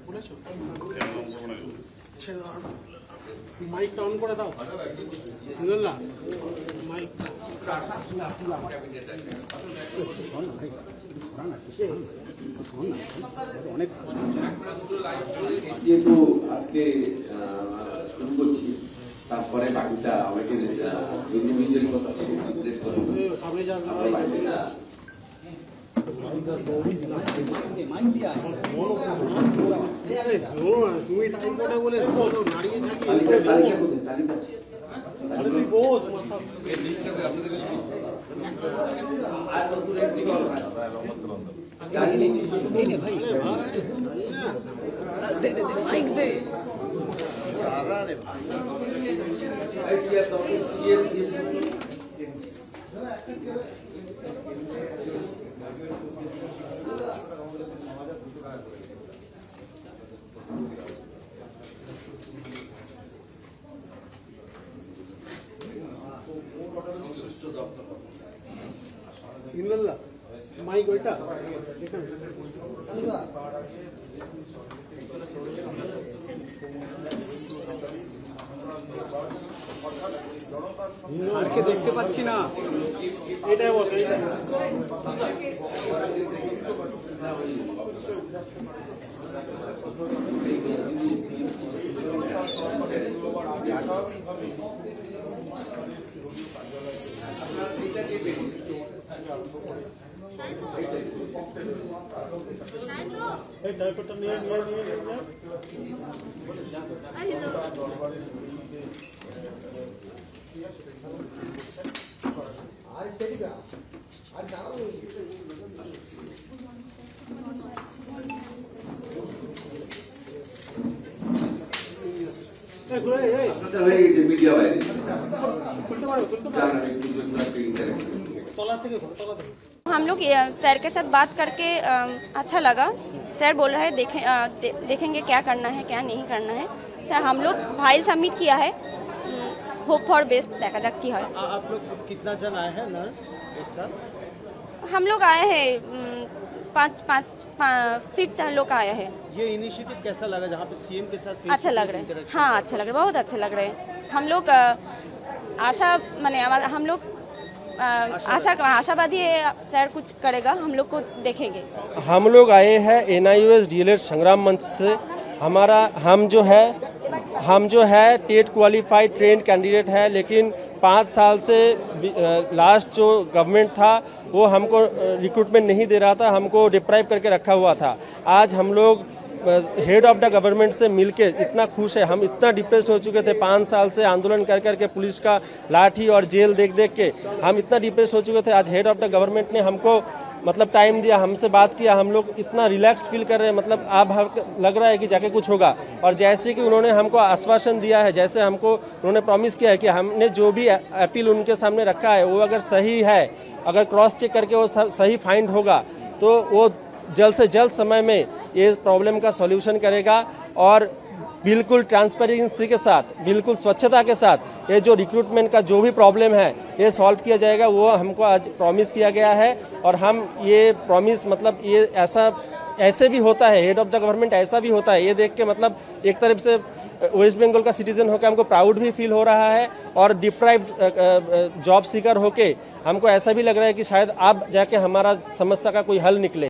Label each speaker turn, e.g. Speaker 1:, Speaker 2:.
Speaker 1: বলেছো মাইকটা অন করে দাও বুঝলেন না মাইক অনেক
Speaker 2: যেহেতু আজকে শুরু করছি তারপরে বাকিটা আমাকে ইন্ডিভিজুয়াল কথা সিক্রেট কথা
Speaker 1: সামনে যান তুমি টাইম করে বলে দাঁড়িয়ে থাকি তুই বোঝ
Speaker 2: আর নতুন একটি কথা
Speaker 1: মাইক দে ইল্লাল্লাহ মাইক ওইটা স্যারকে দেখতে পাচ্ছি না এটাই বসে এই টাইপটা নিয়ে
Speaker 3: আর সেটিকা আর জানো
Speaker 1: এই ঘুরে এই
Speaker 2: আপনাদের হয়ে গেছে মিডিয়া বাইরে
Speaker 1: করতে পারো তলা থেকে
Speaker 4: हम लोग सर के साथ बात करके अच्छा लगा। सर बोल रहे हैं देखेंगे क्या करना है क्या नहीं करना है। सर हम लोग फाइल सबमिट किया है, होप फॉर बेस्ट देखा जाए की है।
Speaker 1: आप लोग कितना जन आए हैं नर्स एक साथ?
Speaker 4: हम लोग आए हैं फिफ्थ लोग आए हैं।
Speaker 1: ये इनिशिएटिव कैसा लगा जहाँ पे सीएम के साथ
Speaker 4: अच्छा लग रहा है, हाँ अच्छा लग रहा है, बहुत अच्छा लग रहा है। हम लोग आशा माने हम लोग आशावादी है सर कुछ करेगा, हम लोग को देखेंगे।
Speaker 5: हम लोग आए हैं NIOS डीएलएड संग्राम मंच से। हम जो है टेट क्वालिफाइड ट्रेंड कैंडिडेट है, लेकिन 5 साल से लास्ट जो गवर्नमेंट था वो हमको रिक्रूटमेंट नहीं दे रहा था, हमको डिप्राइव करके रखा हुआ था। आज हम लोग हेड ऑफ द गवर्नमेंट से मिलके इतना खुश है, हम इतना डिप्रेस्ड हो चुके थे 5 साल से आंदोलन कर करके, पुलिस का लाठी और जेल देख देख के हम इतना डिप्रेस्ड हो चुके थे। आज हेड ऑफ द गवर्नमेंट ने हमको मतलब टाइम दिया, हमसे बात किया, हम लोग इतना रिलैक्स्ड फील कर रहे हैं, मतलब अब लग रहा है कि जाके कुछ होगा। और जैसे कि उन्होंने हमको आश्वासन दिया है, जैसे हमको उन्होंने प्रॉमिस किया है कि हमने जो भी अपील उनके सामने रखा है वो अगर सही है, अगर क्रॉस चेक करके वो सही फाइंड होगा तो वो जल्द से जल्द समय में ये प्रॉब्लम का सॉल्यूशन करेगा और बिल्कुल ट्रांसपेरेंसी के साथ, बिल्कुल स्वच्छता के साथ ये जो रिक्रूटमेंट का जो भी प्रॉब्लम है ये सॉल्व किया जाएगा। वो हमको आज प्रॉमिस किया गया है और हम ये प्रॉमिस मतलब ये ऐसे भी होता है, हेड ऑफ द गवर्नमेंट ऐसा भी होता है, ये देख के मतलब एक तरफ से वेस्ट बंगाल का सिटीजन होकर हमको प्राउड भी फील हो रहा है और डिप्राइव्ड जॉब सीकर होके हमको ऐसा भी लग रहा है कि शायद अब जाके हमारा समस्या का कोई हल निकले।